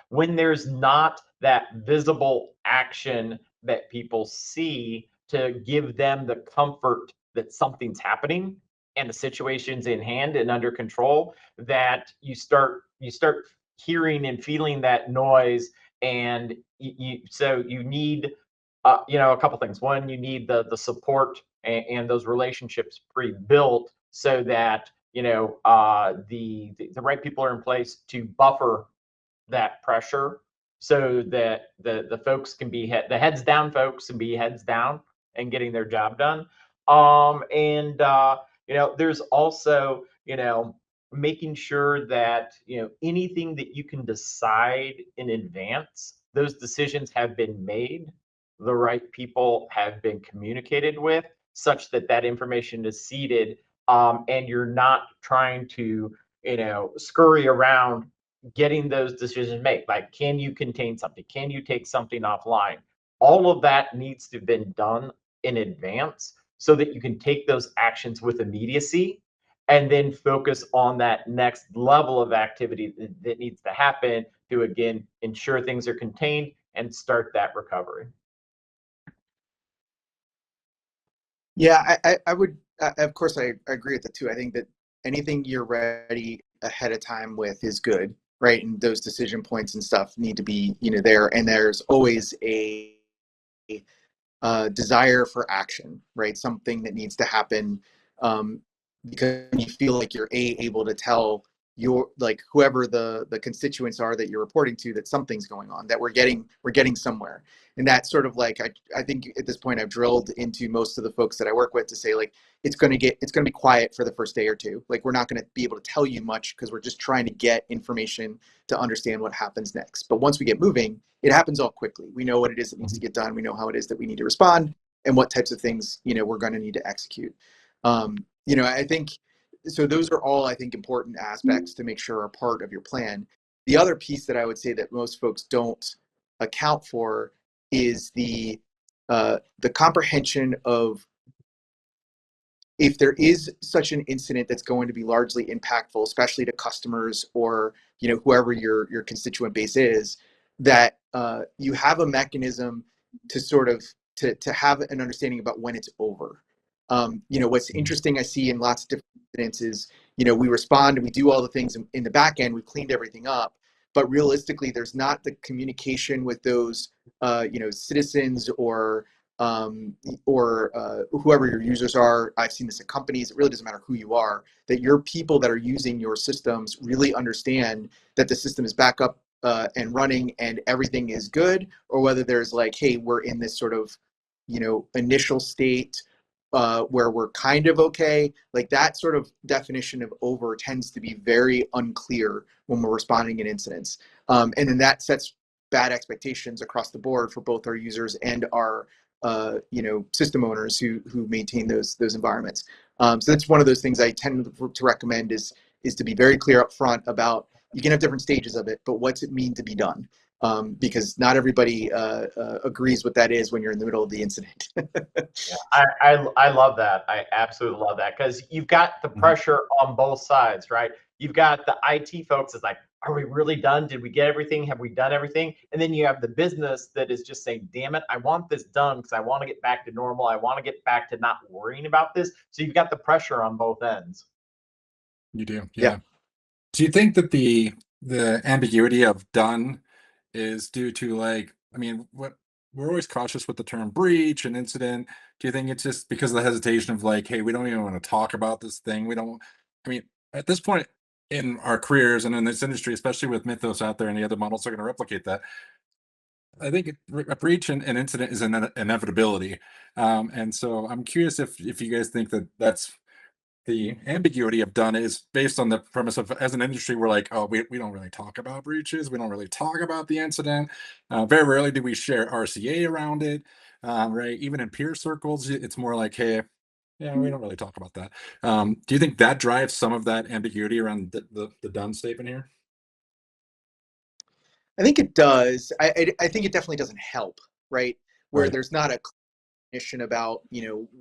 when there's not that visible action that people see to give them the comfort that something's happening and the situation's in hand and under control, that you start hearing and feeling that noise. And so you need a couple things. One, you need the support and those relationships pre-built so that the right people are in place to buffer that pressure, so that the folks can be the heads down folks can be heads down and getting their job done. And there's also making sure that anything that you can decide in advance, those decisions have been made, the right people have been communicated with, such that that information is seeded, and you're not trying to scurry around getting those decisions made. Like, can you contain something? Can you take something offline? All of that needs to have been done in advance so that you can take those actions with immediacy and then focus on that next level of activity that needs to happen to, again, ensure things are contained and start that recovery. Yeah, I would, of course, I agree with the two. I think that anything you're ready ahead of time with is good, right? And those decision points and stuff need to be, there. And there's always a desire for action, right? Something that needs to happen, because you feel like you're able to tell your, like, whoever the constituents are that you're reporting to, that something's going on, that we're getting somewhere. And that's sort of like, I think at this point I've drilled into most of the folks that I work with to say, like, it's going to be quiet for the first day or two. Like, we're not going to be able to tell you much because we're just trying to get information to understand what happens next. But once we get moving, it happens all quickly. We know what it is that needs to get done. We know how it is that we need to respond and what types of things, we're going to need to execute. I think, so those are all, I think, important aspects to make sure are part of your plan. The other piece that I would say that most folks don't account for is the comprehension of, if there is such an incident that's going to be largely impactful, especially to customers or whoever your constituent base is, that you have a mechanism to sort of to have an understanding about when it's over. What's interesting, I see in lots of different incidents is, we respond and we do all the things in the back end, we've cleaned everything up, but realistically, there's not the communication with those, citizens or whoever your users are. I've seen this in companies. It really doesn't matter who you are, that your people that are using your systems really understand that the system is back up and running and everything is good, or whether there's like, hey, we're in this sort of, initial state where we're kind of okay. Like, that sort of definition of over tends to be very unclear when we're responding in incidents. And then that sets bad expectations across the board for both our users and our system owners who maintain those environments. So that's one of those things I tend to recommend is to be very clear up front about, you can have different stages of it, but what's it mean to be done? Because not everybody agrees what that is when you're in the middle of the incident. Yeah, I love that. I absolutely love that, because you've got the pressure on both sides, right? You've got the IT folks is like, are we really done? Did we get everything? Have we done everything? And then you have the business that is just saying, damn it, I want this done because I want to get back to normal. I want to get back to not worrying about this. So you've got the pressure on both ends. You do, yeah. Do you think that the ambiguity of done is due to, like, I mean, what we're always cautious with the term breach and incident. Do you think it's just because of the hesitation of, like, hey, we don't even want to talk about this thing? We don't, I mean, at this point in our careers and in this industry, especially with Mythos out there and the other models are going to replicate that, I think a breach and an incident is an inevitability. And so I'm curious if you guys think that that's the ambiguity of done is based on the premise of, as an industry, we're like, oh, we don't really talk about breaches. We don't really talk about the incident. Very rarely do we share RCA around it, right? Even in peer circles, it's more like, hey, yeah, we don't really talk about that. Do you think that drives some of that ambiguity around the done statement here? I think it does. I think it definitely doesn't help, right? Where Right. there's not a definition about,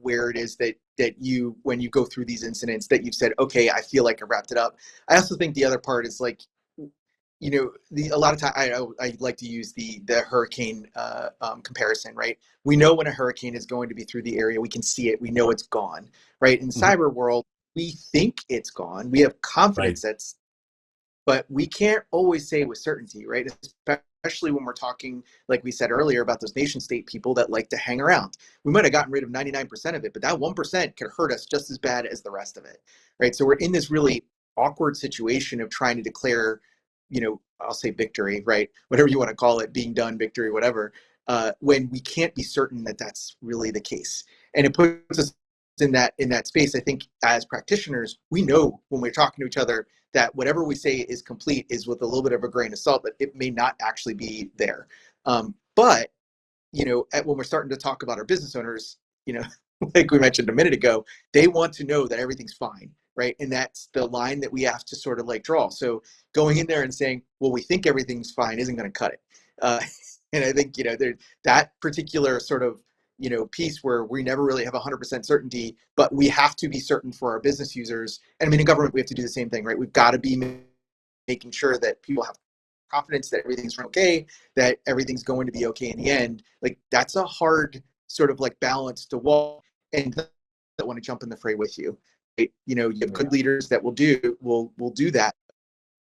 where it is that you, when you go through these incidents, that you've said, okay, I feel like I wrapped it up. I also think the other part is like, a lot of time I like to use the hurricane comparison, right? We know when a hurricane is going to be through the area, we can see it, we know it's gone, right? In cyber world, we think it's gone, we have confidence that's, but we can't always say with certainty, right? Especially when we're talking, like we said earlier, about those nation state people that like to hang around. We might have gotten rid of 99% of it, but that 1% could hurt us just as bad as the rest of it, right? So we're in this really awkward situation of trying to declare, I'll say victory, right? Whatever you want to call it, being done, victory, whatever, when we can't be certain that that's really the case. And it puts us in that space. I think as practitioners, we know when we're talking to each other that whatever we say is complete is with a little bit of a grain of salt, that it may not actually be there. But when we're starting to talk about our business owners, like we mentioned a minute ago, they want to know that everything's fine, right? And that's the line that we have to sort of like draw. So going in there and saying, well, we think everything's fine isn't going to cut it. And I think, that particular sort of, piece where we never really have 100% certainty, but we have to be certain for our business users. And I mean, in government, we have to do the same thing, right? We've got to be making sure that people have confidence that everything's okay, that everything's going to be okay in the end. Like, that's a hard sort of like balance to walk, and that want to jump in the fray with you. Right? You have good leaders that will do that.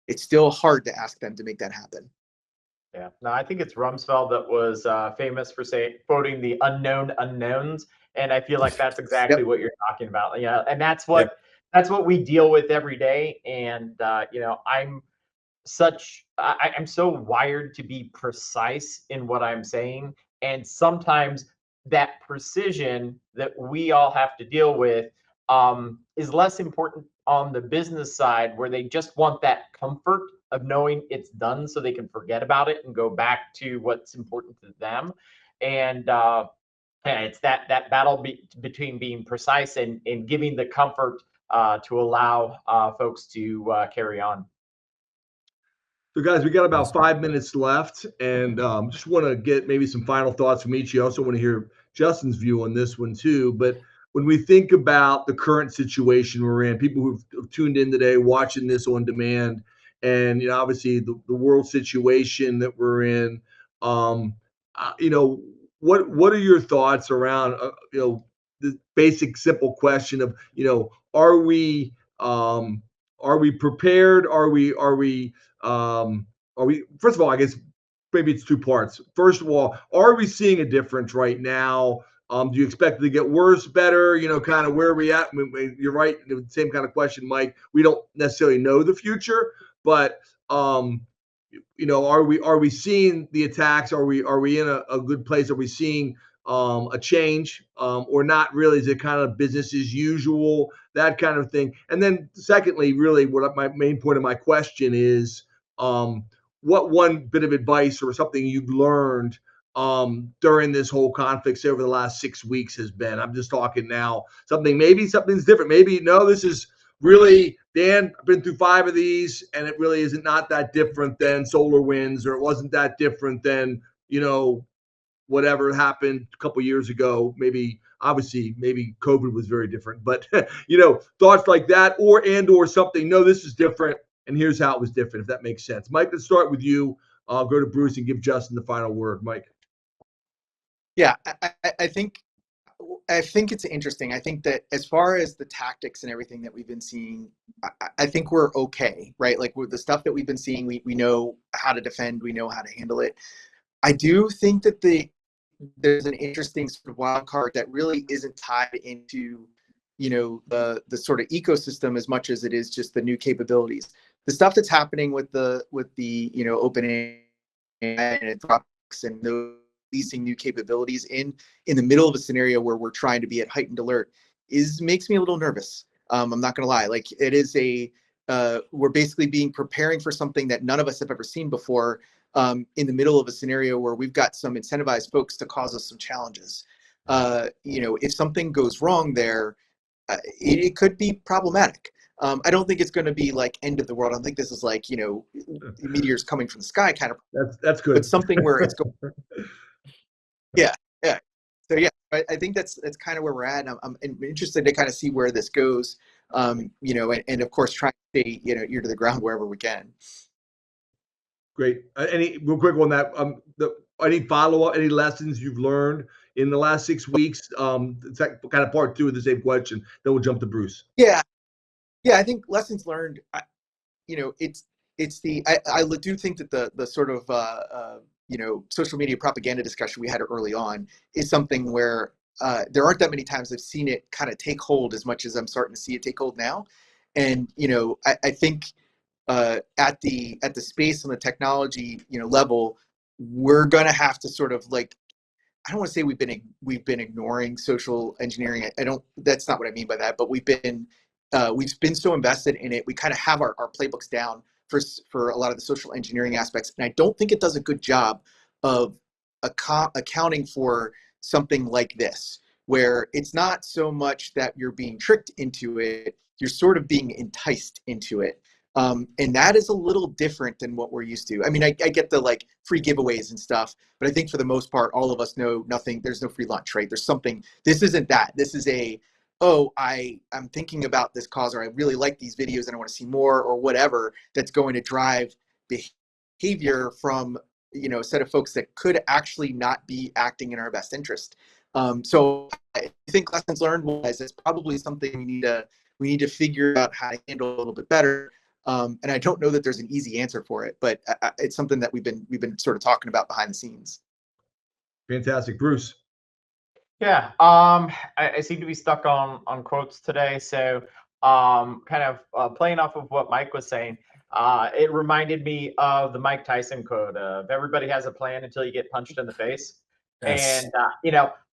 It's still hard to ask them to make that happen. Yeah, no, I think it's Rumsfeld that was famous for quoting the unknown unknowns, and I feel like that's exactly what you're talking about. And that's what we deal with every day. And I'm so wired to be precise in what I'm saying, and sometimes that precision that we all have to deal with is less important on the business side, where they just want that comfort of knowing it's done so they can forget about it and go back to what's important to them. And it's that battle between being precise and giving the comfort to allow folks to carry on. So, guys, we got about 5 minutes left, and just want to get maybe some final thoughts from each of you. I also want to hear Justin's view on this one too. But when we think about the current situation we're in, people who've tuned in today, watching this on demand, and obviously the world situation that we're in, what are your thoughts around the basic simple question of are we prepared? Are we first of all, I guess maybe it's two parts. First of all, are we seeing a difference right now? Do you expect it to get worse, better? Kind of where are we at? I mean, you're right. The same kind of question, Mike. We don't necessarily know the future, but are we seeing the attacks? Are we in a good place? Are we seeing a change or not really? Is it kind of business as usual, that kind of thing? And then secondly, really what my main point of my question is, what one bit of advice or something you've learned during this whole conflict, say over the last 6 weeks, has been? I'm just talking now. Something's different. Maybe no, this is really, Dan, I've been through 5 of these, and it really isn't not that different than SolarWinds, or it wasn't that different than whatever happened a couple years ago. Maybe COVID was very different, but thoughts like that, or something. No, this is different, and here's how it was different. If that makes sense, Mike. Let's start with you. I'll go to Bruce and give Justin the final word. Mike. Yeah, I think it's interesting. I think that as far as the tactics and everything that we've been seeing, I think we're okay, right? Like with the stuff that we've been seeing, we know how to defend, we know how to handle it. I do think that there's an interesting sort of wild card that really isn't tied into, the sort of ecosystem as much as it is just the new capabilities. The stuff that's happening with the OpenAI and Anthropic and those releasing new capabilities in the middle of a scenario where we're trying to be at heightened alert makes me a little nervous. I'm not going to lie. Like, it is we're basically preparing for something that none of us have ever seen before, in the middle of a scenario where we've got some incentivized folks to cause us some challenges. If something goes wrong there, it could be problematic. I don't think it's going to be like end of the world. I don't think this is like, meteors coming from the sky kind of. That's good. But something where it's going. Yeah, yeah. So yeah, I think that's kind of where we're at. And I'm interested to kind of see where this goes. And of course try to stay, ear to the ground wherever we can. Great. Any real quick on that? Any follow-up? Any lessons you've learned in the last 6 weeks? It's kind of part two of the same question. Then we'll jump to Bruce. Yeah. I think lessons learned. It's the I do think that the sort of social media propaganda discussion we had early on is something where there aren't that many times I've seen it kind of take hold as much as I'm starting to see it take hold now. And I think at the space and the technology level, we're going to have to sort of like, I don't want to say we've been ignoring social engineering. I don't. That's not what I mean by that. But we've been so invested in it. We kind of have our playbooks down for a lot of the social engineering aspects, and I don't think it does a good job of accounting for something like this, where it's not so much that you're being tricked into it, you're sort of being enticed into it. And that is a little different than what we're used to. I mean, I get the like free giveaways and stuff, but I think for the most part, all of us know nothing. There's no free lunch, right? There's something. This isn't that. This is I'm thinking about this cause, or I really like these videos and I want to see more, or whatever that's going to drive behavior from a set of folks that could actually not be acting in our best interest. So I think lessons learned was it's probably something we need to figure out how to handle a little bit better. And I don't know that there's an easy answer for it, but it's something that we've been sort of talking about behind the scenes. Fantastic, Bruce. Yeah, I seem to be stuck on quotes today. So kind of playing off of what Mike was saying, it reminded me of the Mike Tyson quote of "Everybody has a plan until you get punched in the face." Yes. And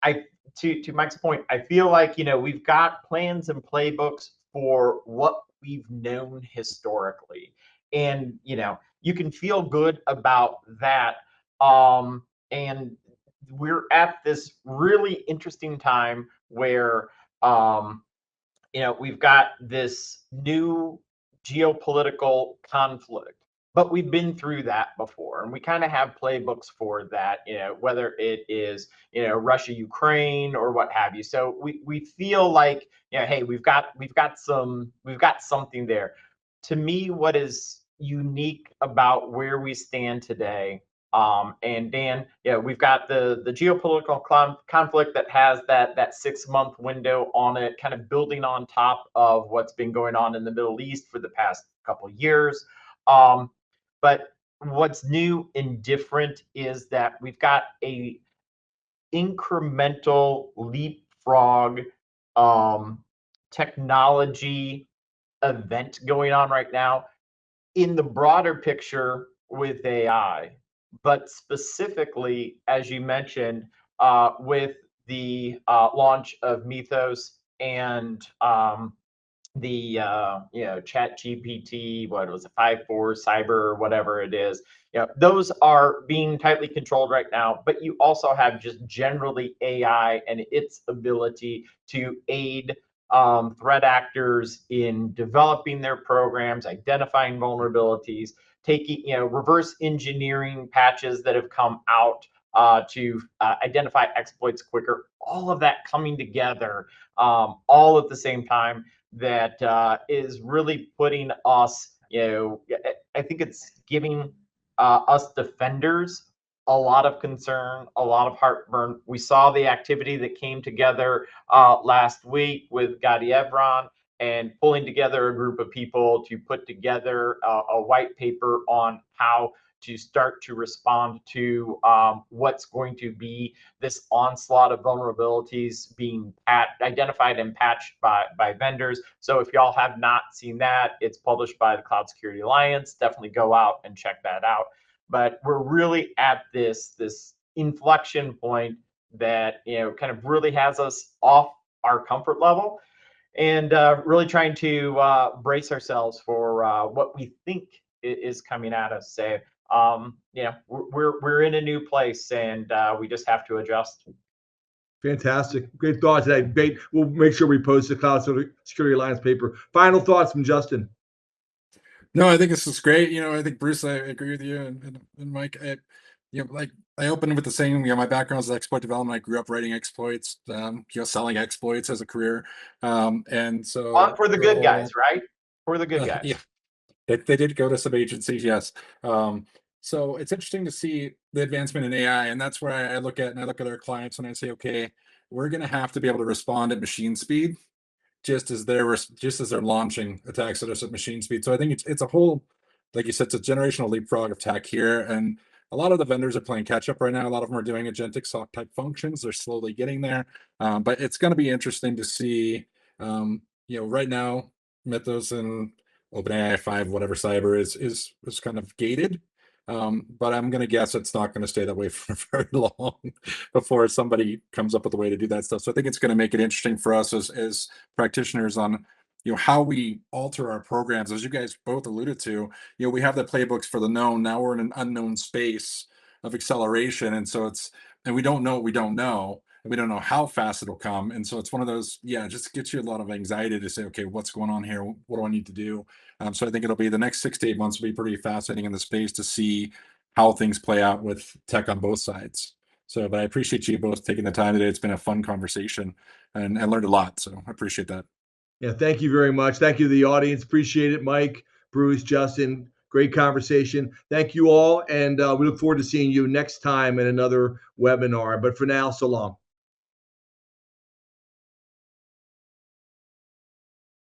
I to Mike's point, I feel like we've got plans and playbooks for what we've known historically, and you can feel good about that. And we're at this really interesting time where we've got this new geopolitical conflict, but we've been through that before, and we kind of have playbooks for that, whether it is Russia, Ukraine, or what have you. So we feel like hey, we've got something there. To me, what is unique about where we stand today, and Dan, we've got the geopolitical conflict that has that 6-month window on it, kind of building on top of what's been going on in the Middle East for the past couple of years. But what's new and different is that we've got a incremental leapfrog technology event going on right now in the broader picture with AI, but specifically, as you mentioned, with the launch of Mythos and the Chat GPT, what was it, 5.4 Cyber or whatever it is. Those are being tightly controlled right now, but you also have just generally AI and its ability to aid threat actors in developing their programs, identifying vulnerabilities, taking reverse engineering patches that have come out to identify exploits quicker. All of that coming together all at the same time, that is really putting us, I think it's giving us defenders a lot of concern, a lot of heartburn. We saw the activity that came together last week with Gadi Evron and pulling together a group of people to put together a white paper on how to start to respond to what's going to be this onslaught of vulnerabilities being identified and patched by vendors. So if y'all have not seen that, it's published by the Cloud Security Alliance. Definitely go out and check that out. But we're really at this inflection point that kind of really has us off our comfort level, and really trying to brace ourselves for what we think is coming at us. So we're in a new place, and we just have to adjust. Fantastic. Great thoughts today. Great. We'll make sure we post the Cloud Security Alliance paper. Final thoughts from Justin. No, I think this is great. I think Bruce, I agree with you, and Mike. Like I opened with the saying, my background is exploit development. I grew up writing exploits, selling exploits as a career, and so For the good guys, right? For the good guys. Yeah, they did go to some agencies, yes. So it's interesting to see the advancement in AI, and that's where I look at our clients and I say, okay, we're going to have to be able to respond at machine speed, just as they're launching attacks at us at machine speed. So I think it's a whole, like you said, it's a generational leapfrog of tech here, and a lot of the vendors are playing catch up right now. A lot of them are doing agentic SOC type functions. They're slowly getting there, but it's going to be interesting to see. Right now, Mythos and OpenAI 5, whatever cyber is kind of gated. But I'm going to guess it's not going to stay that way for very long before somebody comes up with a way to do that stuff. So I think it's going to make it interesting for us as practitioners on how we alter our programs. As you guys both alluded to, we have the playbooks for the known. Now we're in an unknown space of acceleration, and so we don't know what we don't know, and we don't know how fast it'll come. And so it's one of those, just gets you a lot of anxiety to say, okay, what's going on here? What do I need to do? So I think it'll be the next 6 to 8 months will be pretty fascinating in the space to see how things play out with tech on both sides. So, but I appreciate you both taking the time today. It's been a fun conversation, and I learned a lot. So I appreciate that. Yeah, thank you very much. Thank you to the audience. Appreciate it, Mike, Bruce, Justin. Great conversation. Thank you all, and we look forward to seeing you next time in another webinar. But for now, so long.